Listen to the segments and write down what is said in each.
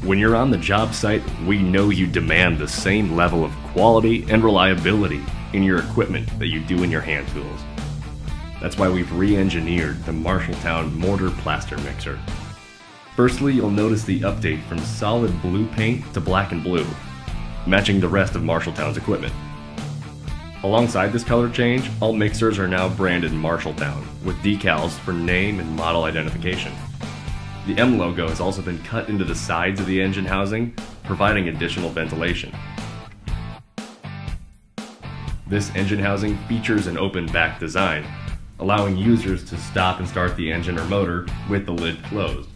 When you're on the job site, we know you demand the same level of quality and reliability in your equipment that you do in your hand tools. That's why we've re-engineered the Marshalltown Mortar Plaster Mixer. Firstly, you'll notice the update from solid blue paint to black and blue, matching the rest of Marshalltown's equipment. Alongside this color change, all mixers are now branded Marshalltown, with decals for name and model identification. The M logo has also been cut into the sides of the engine housing, providing additional ventilation. This engine housing features an open back design, allowing users to stop and start the engine or motor with the lid closed.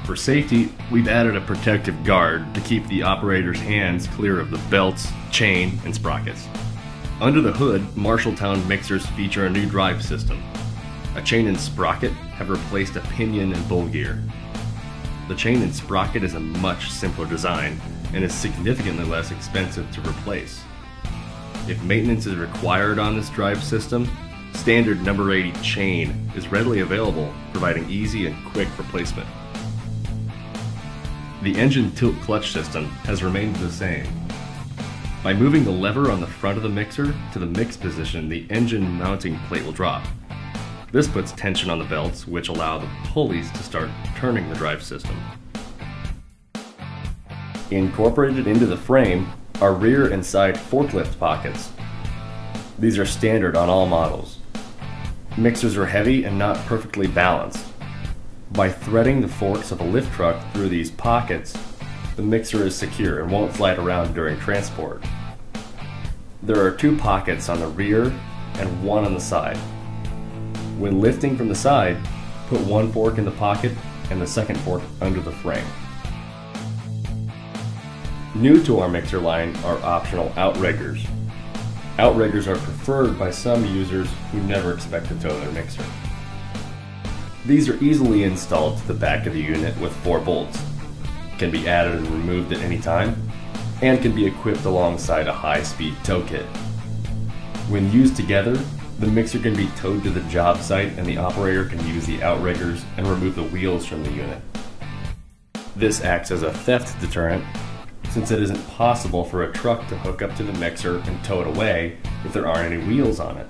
For safety, we've added a protective guard to keep the operator's hands clear of the belts, chain, and sprockets. Under the hood, Marshalltown mixers feature a new drive system. A chain and sprocket have replaced a pinion and bull gear. The chain and sprocket is a much simpler design and is significantly less expensive to replace. If maintenance is required on this drive system, standard number 80 chain is readily available, providing easy and quick replacement. The engine tilt clutch system has remained the same. By moving the lever on the front of the mixer to the mix position, the engine mounting plate will drop. This puts tension on the belts, which allow the pulleys to start turning the drive system. Incorporated into the frame are rear and side forklift pockets. These are standard on all models. Mixers are heavy and not perfectly balanced. By threading the forks of a lift truck through these pockets, the mixer is secure and won't slide around during transport. There are 2 pockets on the rear and 1 on the side. When lifting from the side, put 1 fork in the pocket and the second fork under the frame. New to our mixer line are optional Outriggers. Outriggers are preferred by some users who never expect to tow their mixer. These are easily installed to the back of the unit with 4 bolts, can be added and removed at any time, and can be equipped alongside a high-speed tow kit. When used together, the mixer can be towed to the job site and the operator can use the outriggers and remove the wheels from the unit. This acts as a theft deterrent, since it isn't possible for a truck to hook up to the mixer and tow it away if there aren't any wheels on it.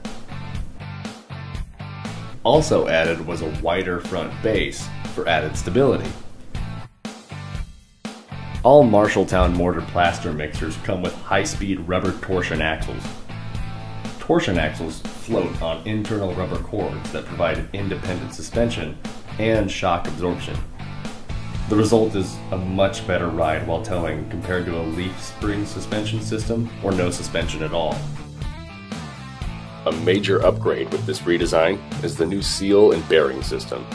Also added was a wider front base for added stability. All Marshalltown Mortar Plaster mixers come with high-speed rubber torsion axles. Torsion axles float on internal rubber cords that provide independent suspension and shock absorption. The result is a much better ride while towing compared to a leaf spring suspension system or no suspension at all. A major upgrade with this redesign is the new seal and bearing system.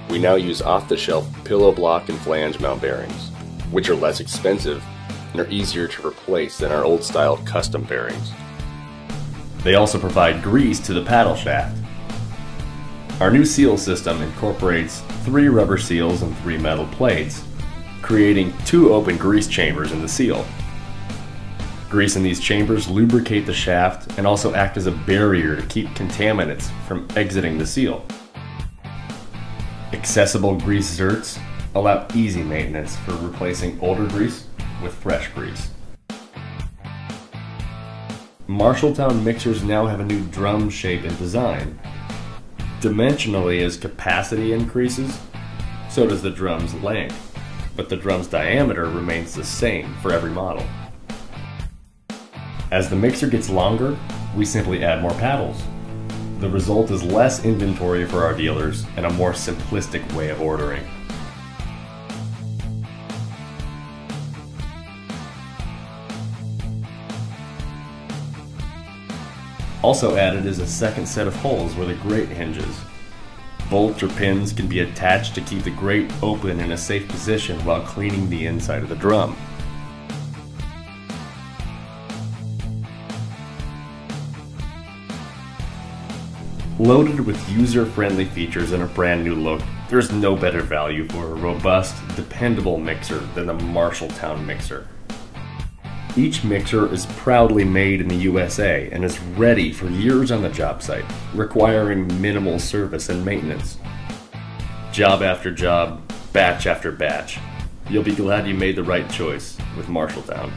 We now use off-the-shelf pillow block and flange mount bearings, which are less expensive and are easier to replace than our old-style custom bearings. They also provide grease to the paddle shaft. Our new seal system incorporates 3 rubber seals and 3 metal plates, creating 2 open grease chambers in the seal. Grease in these chambers lubricate the shaft and also act as a barrier to keep contaminants from exiting the seal. Accessible grease zerts allow easy maintenance for replacing older grease with fresh grease. Marshalltown mixers now have a new drum shape and design. Dimensionally, as capacity increases, so does the drum's length, but the drum's diameter remains the same for every model. As the mixer gets longer, we simply add more paddles. The result is less inventory for our dealers and a more simplistic way of ordering. Also added is a second set of holes where the grate hinges. Bolts or pins can be attached to keep the grate open in a safe position while cleaning the inside of the drum. Loaded with user-friendly features and a brand new look, there's no better value for a robust, dependable mixer than the Marshalltown mixer. Each mixer is proudly made in the USA and is ready for years on the job site, requiring minimal service and maintenance. Job after job, batch after batch. You'll be glad you made the right choice with Marshalltown.